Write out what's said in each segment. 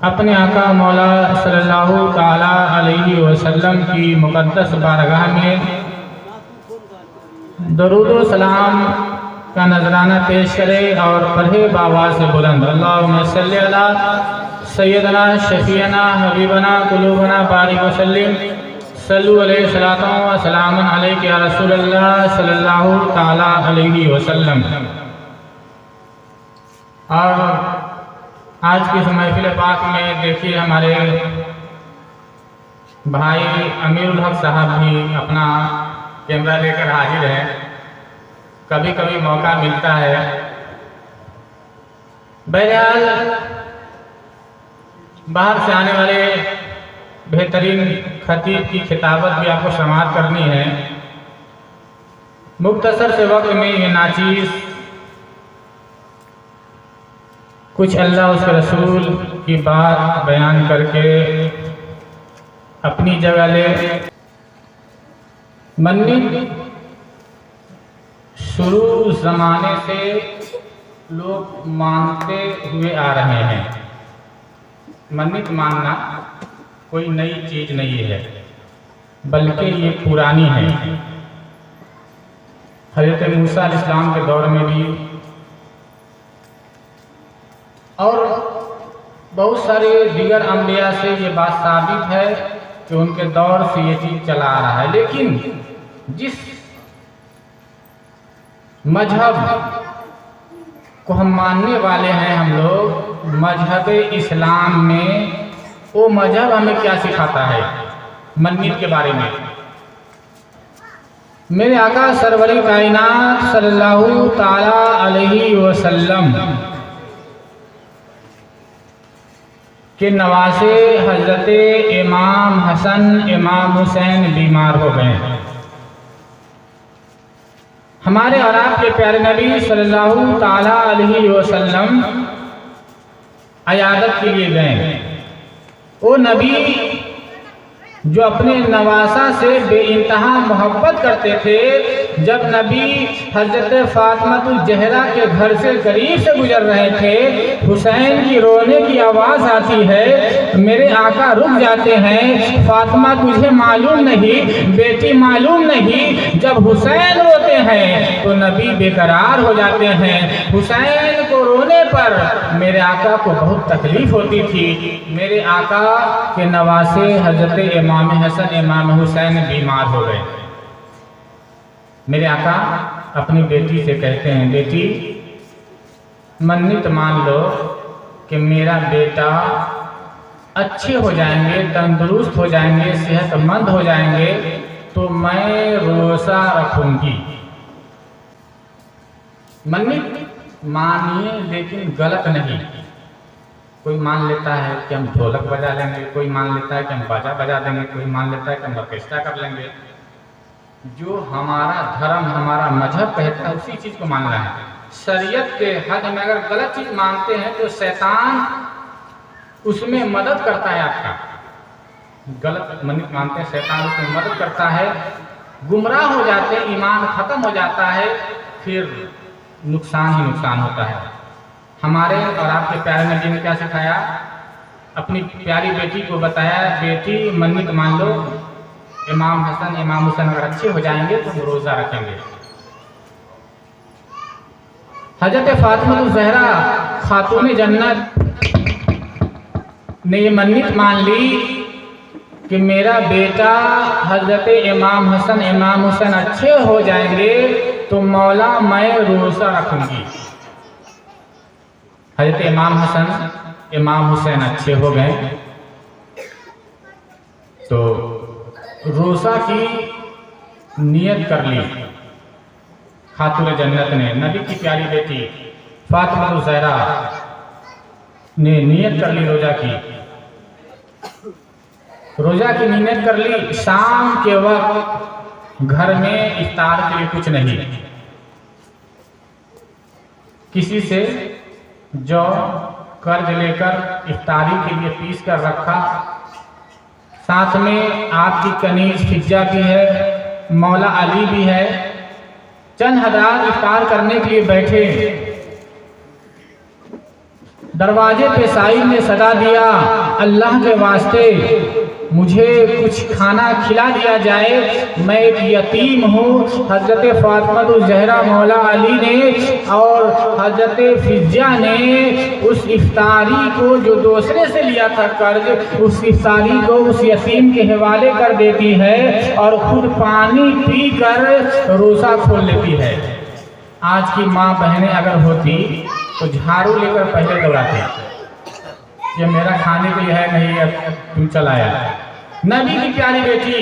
अपने आका मौला सल्लल्लाहु ताला अलैहि वसल्लम की मुक़द्दस बारगाह में दरूद व सलाम का नजराना पेश करें और पढ़े बाबा से बुलंद अल्लाहुम्मा सल्ली अला सय्यदना शफीअना हबीबना कुलूबना बारिक वसल्लिम सल्लु अलैहि सलातन व सलामन अलैका या रसूलल्लाह सल्लल्लाहु ताला अलैहि वसल्लम। और आज की इस महफिल पाक में देखिए हमारे भाई अमीरुल हक साहब भी अपना कैमरा लेकर हाजिर हैं। कभी कभी मौका मिलता है। बहरहाल बाहर से आने वाले बेहतरीन खतीब की खिताबत भी आपको समाअत करनी है। मुख्तसर से वक्त में ये नाचीज़ कुछ अल्लाह उसके रसूल की बात बयान करके अपनी जगह ले। मन्नत शुरू ज़माने से लोग मानते हुए आ रहे हैं। मन्नत मानना कोई नई चीज़ नहीं है, बल्कि ये पुरानी है। हज़रत मूसा अलैहिस्सलाम के दौर में भी और बहुत सारे दीगर अंबिया से ये बात साबित है कि उनके दौर से ये चीज़ चला आ रहा है। लेकिन जिस मजहब को हम मानने वाले हैं, हम लोग मजहब इस्लाम में, वो मजहब हमें क्या सिखाता है मन्नत के बारे में। मेरे आका सरवरी कायनात सल्लल्लाहु ताला अलैहि वसल्लम के नवासे हजरत इमाम हसन इमाम हुसैन बीमार हो गए। हमारे और आपके प्यारे नबी सल्लल्लाहु ताला अलैहि वसल्लम अयादत के लिए गए। वो नबी जो अपने नवासा से बेइंतहा मोहब्बत करते थे, जब नबी हजरत फातिमा ज़हरा के घर से करीब से गुजर रहे थे, हुसैन की रोने की आवाज़ आती है। मेरे आका रुक जाते हैं, फातिमा तुझे मालूम नहीं, बेटी मालूम नहीं। जब हुसैन रोते हैं तो नबी बेकरार हो जाते हैं। हुसैन को रोने पर मेरे आका को बहुत तकलीफ होती थी। मेरे आका के नवासे हजरत इमाम हसन इमाम हुसैन बीमार हो गए। मेरे आका अपनी बेटी से कहते हैं, बेटी मन्नत मान लो कि मेरा बेटा अच्छे हो जाएंगे, तंदुरुस्त हो जाएंगे, सेहतमंद हो जाएंगे तो मैं रोज़ा रखूंगी। मन्नत मानिए लेकिन गलत नहीं। कोई मान लेता है कि हम ढोलक बजा लेंगे, कोई मान लेता है कि हम बाजा बजा देंगे, कोई मान लेता है कि हम ऑर्केस्ट्रा कर लेंगे। जो हमारा धर्म हमारा मजहब कहता है उसी चीज़ को मानना है। शरीयत के हद में अगर गलत चीज़ मानते हैं तो शैतान उसमें मदद करता है। आपका गलत मन्नत मानते हैं, शैतान उसमें मदद करता है, गुमराह हो जाते हैं, ईमान ख़त्म हो जाता है, फिर नुकसान ही नुकसान होता है। हमारे और आपके प्यारे नबी ने क्या सिखाया? अपनी प्यारी बेटी को बताया, बेटी मन्नत मान लो, इमाम हसन इमाम हुसैन अगर अच्छे हो जाएंगे तो हम रोज़ा रखेंगे। हजरत फातिमा ज़हरा खातून जन्नत ने ये मन्नत मान ली कि मेरा बेटा हजरत इमाम हसन इमाम हुसैन अच्छे हो जाएंगे तो मौला मैं रोज़ा रखूंगी। हजरत इमाम हसन इमाम हुसैन अच्छे हो गए तो रोज़ा की नियत कर ली खातून जन्नत ने। नबी की प्यारी बेटी फातिमा ज़हरा ने नियत कर ली रोज़ा की। रोज़ा की नियत कर ली। शाम के वक्त घर में इफ्तार के लिए कुछ नहीं, किसी से जो कर्ज लेकर इफ्तारी के लिए पीस कर रखा, साथ में आपकी कनीज फिजा भी है, मौला अली भी है। चंद हज़ार इफ्तार करने के लिए बैठे। दरवाजे पे साहिब ने सदा दिया, अल्लाह के वास्ते मुझे कुछ खाना खिला दिया जाए, मैं एक यतीम हूँ। हज़रत फ़ातिमा ज़हरा मौला अली ने और हज़रत फ़िज़्ज़ा ने उस इफ्तारी को जो दूसरे से लिया था कर्ज, उस इफ्तारी को उस यतीम के हवाले कर देती है और खुद पानी पी कर रोज़ा खोल लेती है। आज की माँ बहनें अगर होती तो झाड़ू लेकर पहले दौड़ाते, ये मेरा खाने के लिए है, नहीं अब तुम चलाया। नबी की प्यारी बेटी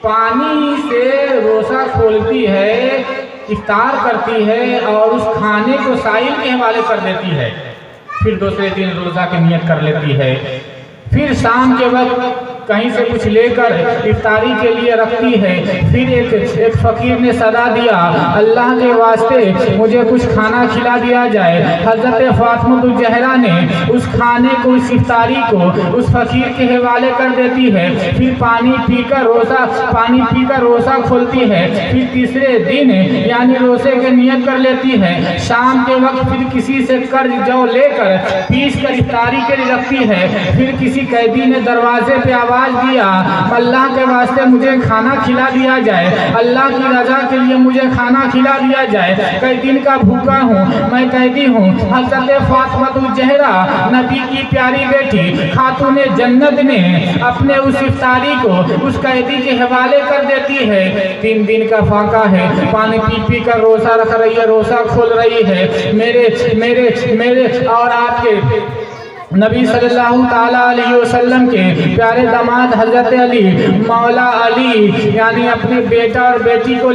पानी से रोज़ा खोलती है, इफ्तार करती है और उस खाने को साहिल के हवाले कर देती है, फिर दूसरे दिन रोज़ा की नियत कर लेती है। फिर शाम के वक्त कहीं से कुछ लेकर इफ्तारी के लिए रखती है। फिर एक फ़कीर ने सदा दिया, अल्लाह के वास्ते मुझे कुछ खाना खिला दिया जाए। हज़रत फ़ातिमा ज़हरा ने उस खाने को, उस इफ्तारी को उस फ़कीर के हवाले कर देती है। फिर पानी पीकर रोज़ा खोलती है। फिर तीसरे दिन यानी रोज़े की नियत कर लेती है। शाम के वक्त फिर किसी से कर्ज जौ लेकर पीस कर इफ्तारी के लिए रखती है। फिर किसी कैदी ने दरवाजे पे आवाज दिया, अल्लाह के वास्ते मुझे खाना खिला दिया जाए, अल्लाह की रजा के लिए मुझे खाना खिला दिया जाए, कई दिन का भूखा हूँ, मैं कैदी हूँ। हज़रत फ़ातिमा ज़हरा नबी की प्यारी बेटी खातूने जन्नत ने अपने उस इफ्तारी को उस कैदी के हवाले कर देती है। 3 दिन का फाका है, पानी पी कर रोज़ा रख रही है, रोज़ा खोल रही है। मेरे और आपके नबी सल्लल्लाहु ताला अलैहि वसल्लम के प्यारे दामाद हज़रत अली मौला अली यानी अपने बेटा और बेटी को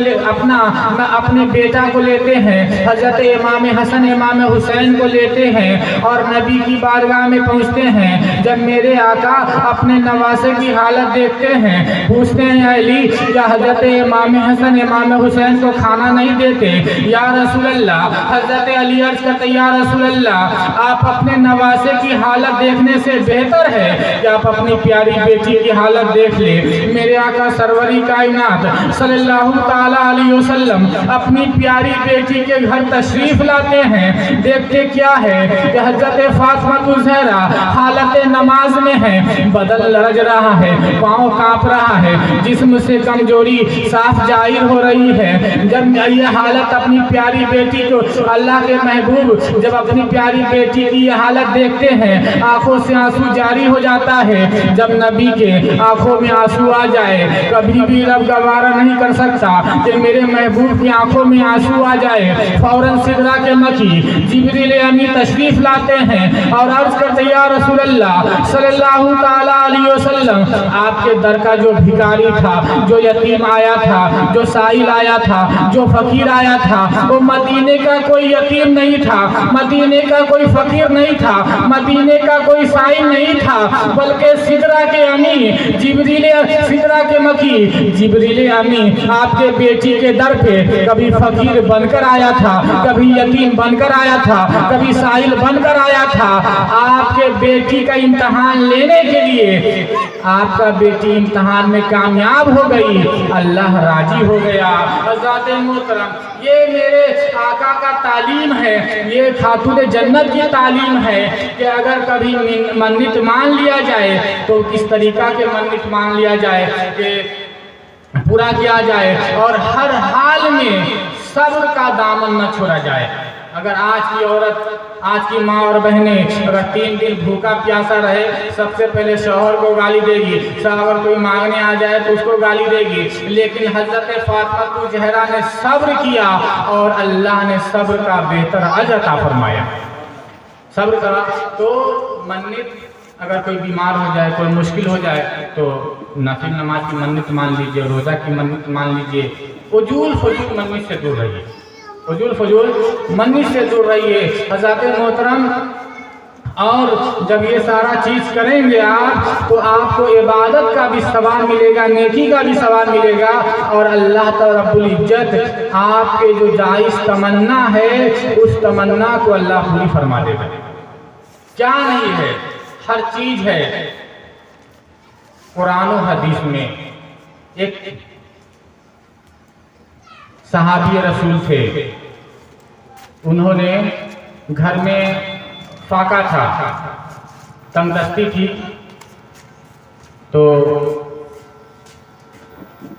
अपने बेटा को लेते हैं। हज़रत इमाम हसन इमाम हुसैन को लेते हैं और नबी की बारगाह में पहुंचते हैं। जब मेरे आका अपने नवासे की हालत देखते हैं, पूछते हैं अली या हज़रत इमाम हसन इमाम हुसैन को खाना नहीं देते? या रसूल अल्लाह, हज़रत अली अर्ज़ करते, या रसूल अल्लाह, आप अपने नवासे की हालत देखने से बेहतर है कि आप अपनी प्यारी बेटी की हालत देख ले। मेरे आका सरवरी कायनात सल्लल्लाहु ताला अलैहि वसल्लम अपनी प्यारी बेटी के घर तशरीफ लाते हैं। देखते क्या है कि हज़रत फ़ातिमा ज़हरा हालत नमाज में है, बदन लरज रहा है, पाँव काँप रहा है, जिस्म से कमजोरी साफ जाहिर हो रही है। जब ये हालत अपनी प्यारी बेटी को, अल्लाह के महबूब जब अपनी प्यारी बेटी की ये हालत देखते हैं, आंखों से आंसू जारी हो जाता है। जब नबी के आंखों में आंसू आ जाए, कभी भी रब गवारा नहीं कर सकता कि मेरे महबूब की आंखों में आंसू आ जाए। फौरन सिदरा के मकी जिब्रील अमीन तशरीफ लाते हैं और अर्ज करते, या रसूल अल्लाह सल्लल्लाहु ताला अलैहि वसल्लम, आपके दर का जो भिखारी था, जो यतीम आया था, जो साइल आया था, जो फकीर आया था, वो मदीने का कोई यतीम नहीं था, मदीने का कोई फकीर नहीं था, मदीने का कोई साइल नहीं था, बल्कि सिदरा के अमी सिदरा के मकी जिब्रील अमी आपके बेटी के दर पे कभी फकीर बनकर आया था, कभी यतीम बनकर आया था, कभी साइल बनकर आया था। आपके बेटी का इम्तहान लेने के लिए आपका बेटी इम्तहान में कामयाब हो गई, अल्लाह राजी हो गया। हज़रत मोहतरम, ये मेरे आका का तालीम है, ये खातून जन्नत की तालीम है कि अगर कभी मन्नत मान लिया जाए तो किस तरीका के मन्नत मान लिया जाए कि पूरा किया जाए और हर हाल में सब्र का दामन न छोड़ा जाए। अगर आज की औरत, आज की माँ और बहनें अगर 3 दिन भूखा प्यासा रहे, सबसे पहले शौहर को गाली देगी, अगर कोई मांगने आ जाए तो उसको गाली देगी। लेकिन हज़रत फ़ातिमा ज़हरा ने सब्र किया और अल्लाह ने सब्र का बेहतर अजर अता फरमाया। सब्र करा तो मन्नत, अगर कोई बीमार हो जाए, कोई मुश्किल हो जाए तो नफिल नमाज की मन्नत मान लीजिए, रोज़ा की मन्नत मान लीजिए। उजूल फजूल मन्नत से दूर रहिए, उजूल फजूल मन्नत से दूर रहिए। हज़रत मोहतरम, और जब ये सारा चीज़ करेंगे आप तो आपको इबादत का भी सवाब मिलेगा, नेकी का भी सवाब मिलेगा और अल्लाह ताला रब्बुल इज्जत आपके जो जायज़ तमन्ना है उस तमन्ना को अल्लाह पूरी फरमा देगा। क्या नहीं है, हर चीज़ है। कुरान और हदीस में एक सहाबी रसूल थे, उन्होंने घर में फाका था, तंगदस्ती थी। तो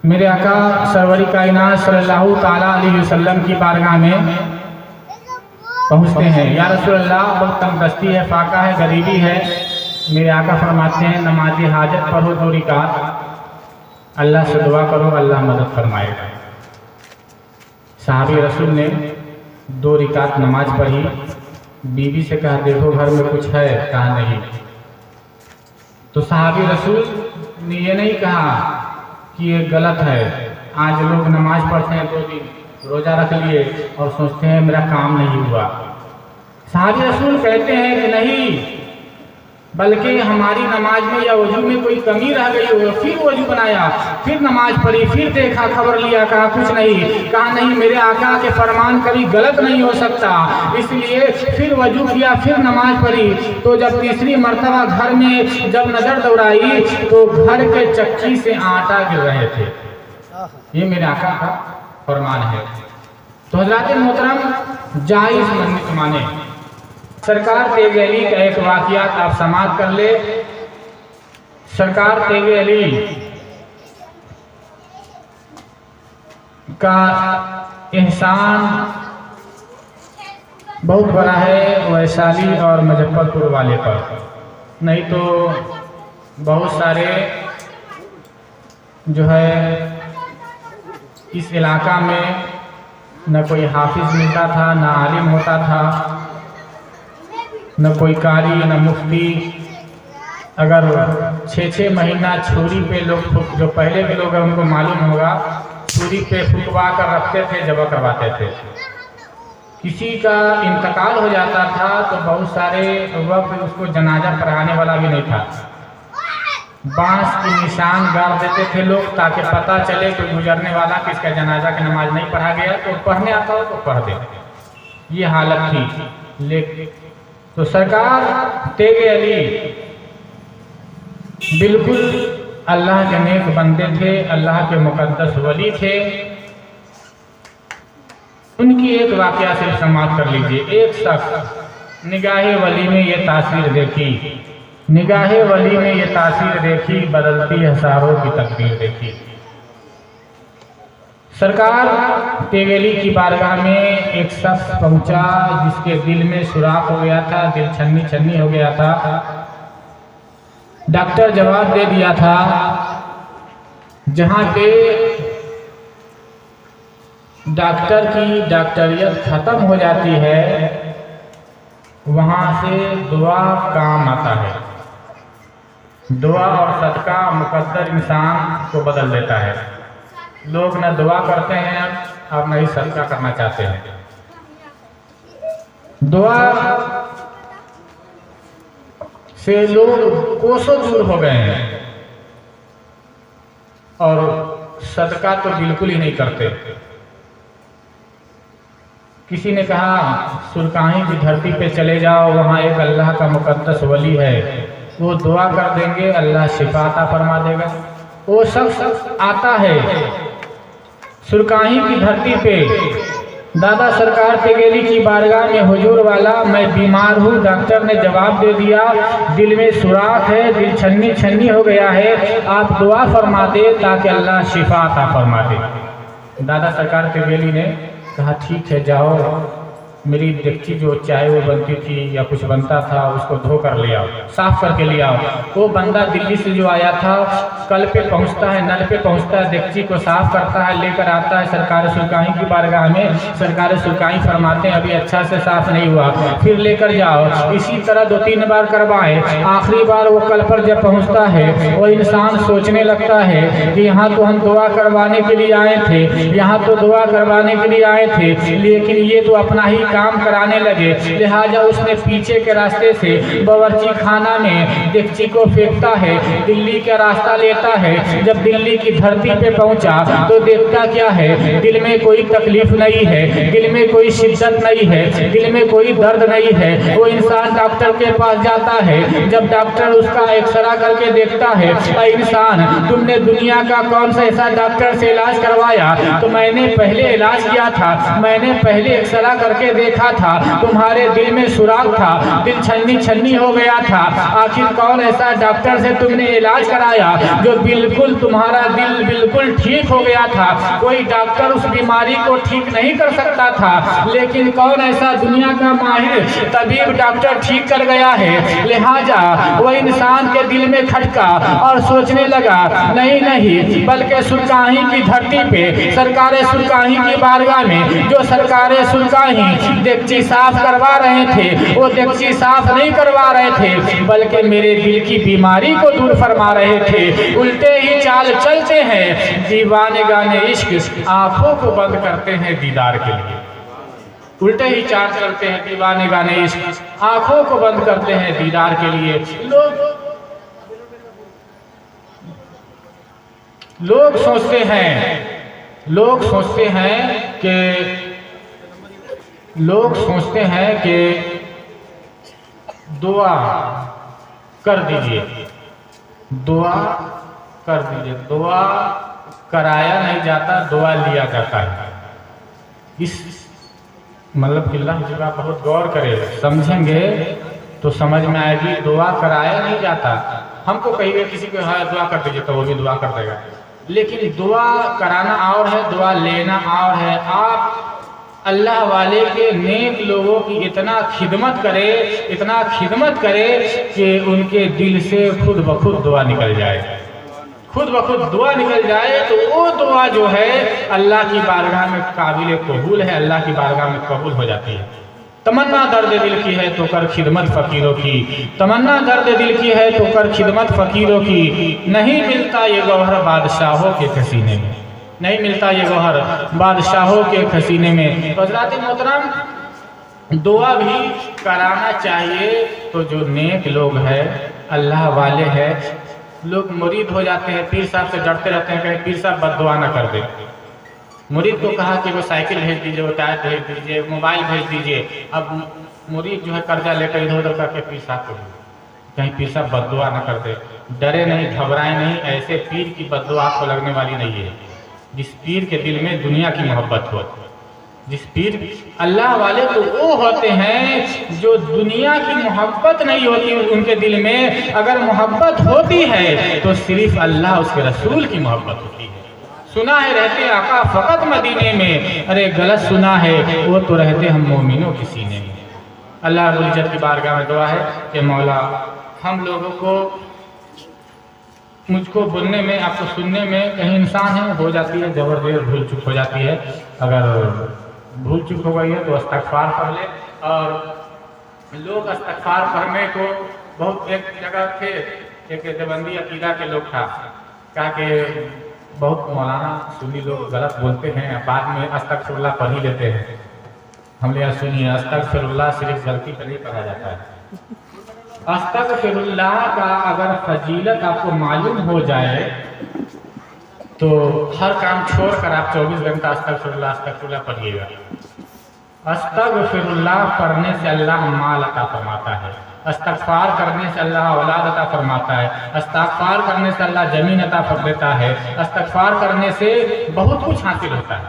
मेरे आका सरवरी कायनात सल्लल्लाहु ताला अलैहि वसल्लम की बारगाह में पहुँचते हैं। या रसूल अल्लाह, बहुत तंगदस्ती है, फाका है, गरीबी है। मेरे आका फरमाते हैं नमाज हाजत पढ़ो 2 रकात, अल्लाह से दुआ करो, अल्लाह मदद फरमाएगा। सहाबी रसूल ने 2 रकात नमाज पढ़ी। बीवी से कहा देखो घर में कुछ है, कहा नहीं। तो सहाबी रसूल ने ये नहीं कहा कि ये गलत है। आज लोग नमाज पढ़ते हैं 2 दिन, रोज़ा रख लिए और सोचते हैं मेरा काम नहीं हुआ। सहाबी रसूल कहते हैं कि नहीं, बल्कि हमारी नमाज में या वजू में कोई कमी रह गई हो, फिर वजू बनाया, फिर नमाज पढ़ी, फिर देखा, खबर लिया, कहा कुछ नहीं। कहा नहीं, मेरे आका के फरमान कभी गलत नहीं हो सकता, इसलिए फिर वजू किया, फिर नमाज पढ़ी। तो जब तीसरी मर्तबा घर में जब नज़र दौड़ाई तो घर के चक्की से आटा गिर रहे थे। ये मेरे आका का फरमान है। तो हज़रात मोहतरम, जायज़ मन्नत माने। सरकार तेगे अली का एक वाक़ियात आप समाप्त कर ले। सरकार तेगे अली का एहसान बहुत बड़ा है वैशाली और मुजफ्फरपुर वाले पर। नहीं तो बहुत सारे जो है इस इलाका में न कोई हाफिज मिलता था, न आलिम होता था, न कोई कारी, न मुफ्ती। अगर 6-6 महीना छुरी पे लोग, जो पहले के लोग हैं उनको मालूम होगा, छुरी पे फुकवा कर रखते थे, जमा करवाते थे। किसी का इंतकाल हो जाता था तो बहुत सारे वक्त उसको जनाजा पढ़ाने वाला भी नहीं था। बांस के निशान गाड़ देते थे लोग, ताकि पता चले कोई गुजरने वाला कि इसका जनाजा की नमाज नहीं पढ़ा गया, तो पढ़ने आता हो तो पढ़ दे। ये हालत थी। लेकिन तो सरकार तेगे अली बिल्कुल अल्लाह के नेक बंदे थे, अल्लाह के मुकद्दस वली थे। उनकी एक वाक़या से समाप्त कर लीजिए। एक शख्स निगाहे वली में ये तासीर देखी, निगाहे वली में ये तासीर देखी, बदलती हज़ारों की तकदीर देखी। सरकार तेगेली की बारगाह में एक शख्स पहुंचा जिसके दिल में सुराख हो गया था, दिल छन्नी छन्नी हो गया था। डॉक्टर जवाब दे दिया था जहां पे डॉक्टर की डॉक्टरियत खत्म हो जाती है वहां से दुआ काम आता है। दुआ और सदका मुकद्दर इंसान को बदल देता है। लोग न दुआ करते हैं और न ही सदका करना चाहते हैं। दुआ से लोग कोसों दूर हो गए हैं और सदका तो बिल्कुल ही नहीं करते। किसी ने कहा सुरकाही की धरती पे चले जाओ, वहाँ एक अल्लाह का मुकद्दस वली है, वो दुआ कर देंगे, अल्लाह शिफा अता फरमा देगा। वो शख्स आता है सुरकाही की धरती पे, दादा सरकार तेगेली की बारगाह में, हुजूर वाला मैं बीमार हूँ। डॉक्टर ने जवाब दे दिया दिल में सुराख है, दिल छन्नी छन्नी हो गया है, आप दुआ फरमा दे ताकि अल्लाह शिफा अता फरमा दे। दादा सरकार तेगेली ने कहा ठीक है जाओ, मेरी डेगची जो चाय वो बनती थी या कुछ बनता था उसको धो कर ले आओ, साफ करके ले आओ। वो बंदा दिल्ली से जो आया था कल पे पहुंचता है, नल पे पहुंचता है, डेगची को साफ करता है, लेकर आता है सरकार सुरकाही की बारगाह में। सरकार सुरकाही फरमाते हैं अभी अच्छा से साफ नहीं हुआ, फिर लेकर जाओ। इसी तरह 2-3 बार करवाए। आखिरी बार वो कल पर जब पहुँचता है वो इंसान सोचने लगता है कि यहाँ तो हम दुआ करवाने के लिए आए थे, यहाँ तो दुआ करवाने के लिए आए थे, लेकिन ये तो अपना ही काम कराने लगे। लिहाजा उसने पीछे के रास्ते से बावर्ची खाना में डेगची को फेंकता है, दिल्ली का रास्ता लेता है। जब दिल्ली की धरती पे पहुंचा तो देखता क्या है, दिल में कोई तकलीफ नहीं है, दिल में कोई शिद्दत नहीं है, दिल में कोई दर्द नहीं है। वो इंसान डॉक्टर के पास जाता है। जब डॉक्टर उसका एक्सरा करके देखता है, इंसान तुमने दुनिया का कौन सा ऐसा डॉक्टर से इलाज करवाया? तो मैंने पहले इलाज किया था, मैंने पहले एक्सरा करके देखा था, तुम्हारे दिल में सुराग था, दिल छन्नी छन्नी हो गया था। आखिर कौन ऐसा डॉक्टर से तुमने इलाज कराया जो बिल्कुल तुम्हारा दिल बिल्कुल ठीक हो गया था? कोई डॉक्टर उस बीमारी को ठीक नहीं कर सकता था, लेकिन कौन ऐसा दुनिया का माहिर तबीब डॉक्टर ठीक कर गया है। लिहाजा वह इंसान के दिल में खटका और सोचने लगा, नहीं नहीं, बल्कि सुरकाही की धरती पे सरकारे सुरकाही की बारगाह में जो सरकारे सुरकाही देगची साफ करवा रहे थे, वो देगची साफ नहीं करवा रहे थे, बल्कि मेरे दिल की बीमारी को दूर फरमा रहे थे। उल्टे ही चाल चलते हैं दीवाने गाने इश्क, आंखों को बंद करते हैं दीदार के लिए। उल्टे ही चाल चलते हैं दीवाने गाने इश्क, आंखों को बंद करते हैं दीदार के लिए। लोग सोचते हैं कि दुआ कर दीजिए, दुआ कर दीजिए। दुआ कराया नहीं जाता, दुआ लिया जाता है। इस मतलब कि अल्लाह जब आप बहुत गौर करें, समझेंगे तो समझ में आएगी। दुआ कराया नहीं जाता। हमको कहिए किसी को हाँ दुआ कर दीजिए तो वो भी दुआ कर देगा, लेकिन दुआ कराना और है, दुआ लेना और है। आप अल्लाह वाले के नेक लोगों की इतना खिदमत करे कि उनके दिल से खुद ब खुद दुआ निकल जाए, खुद ब खुद दुआ निकल जाए, तो वो दुआ जो है अल्लाह की बारगाह में काबिल कबूल है, अल्लाह की बारगाह में कबूल हो जाती है। तमन्ना दर्द दिल की है तो कर खिदमत फ़कीरों की, तमन्ना दर्द दिल की है तो कर खिदमत फ़कीरों की। नहीं मिलता ये गौहर बादशाहों के खसीने में, नहीं मिलता ये गौहर बादशाहों के खसीने में। तो हज़रात मोहतरम, दुआ भी कराना चाहिए। तो जो नेक लोग हैं, अल्लाह वाले हैं, लोग मुरीद हो जाते हैं, पीर साहब से डरते रहते हैं कहीं पीर साहब बद्दुआ ना कर दे। मुरीद को कहा कि वो साइकिल भेज दीजिए, वो टायर भेज दीजिए, मोबाइल भेज दीजिए। अब मुरीद जो है कर्जा लेकर इधर उधर करके पीर साहब को कहीं पीर साहब बद्दुआ ना कर दे। डरे नहीं, घबराए नहीं, ऐसे पीर की बद्दुआ आपको लगने वाली नहीं है। जिस पीर के दिल में दुनिया की मोहब्बत हो, जिस पीर अल्लाह वाले तो वो होते हैं जो दुनिया की मोहब्बत नहीं होती उनके दिल में। अगर मोहब्बत होती है तो सिर्फ अल्लाह उसके रसूल की मोहब्बत होती है। सुना है रहते आका फ़कत मदीने में, अरे गलत सुना है, वो तो रहते हम मोमिनों के सीने में। अल्लाह रब्बुल इज्जत की बारगाह में दुआ है कि मौला हम लोगों को, मुझको बोलने में, आपको सुनने में कहीं इंसान है हो जाती है, ज़बरदस्त भूल चूक हो जाती है। अगर भूल चूक हो गई है तो इस्तग़फ़ार पढ़ ले। और लोग इस्तग़फ़ार पढ़ने को बहुत, एक जगह थे, एक देवबंदी अकीदा के लोग था, कहा कि बहुत मौलाना सुन्नी लोग गलत बोलते हैं, बाद में अस्तग़फ़िरुल्लाह पढ़ ही लेते हैं। हमने यहाँ सुनिए, अस्तग़फ़िरुल्लाह सिर्फ गलती पर नहीं पढ़ा जाता है। अस्तग़फ़िरुल्लाह का अगर फजीलत आपको मालूम हो जाए तो हर काम छोड़कर आप 24 घंटा अस्तग़फ़िरुल्लाह पढ़िएगा। अस्तग़फ़िरुल्लाह पढ़ने से अल्लाह माल अता फरमाता है, इस्तग़फ़ार करने से अल्लाह औलाद अता फरमाता है, इस्तग़फ़ार करने से अल्लाह ज़मीन अता फर देता है, इस्तग़फ़ार करने से बहुत कुछ हासिल होता है।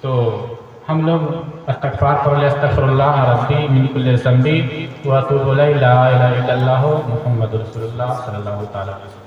तो हम लोग इस्तग़फ़ार पढ़ ले, अस्तग़फ़िरुल्लाह रब्बी मिन कुल्लि ज़ंबी व अतूबु इलैहि ला इलाहा इल्लल्लाहु मुहम्मदुर रसूलुल्लाह सल्लल्लाहु अलैहि वसल्लम।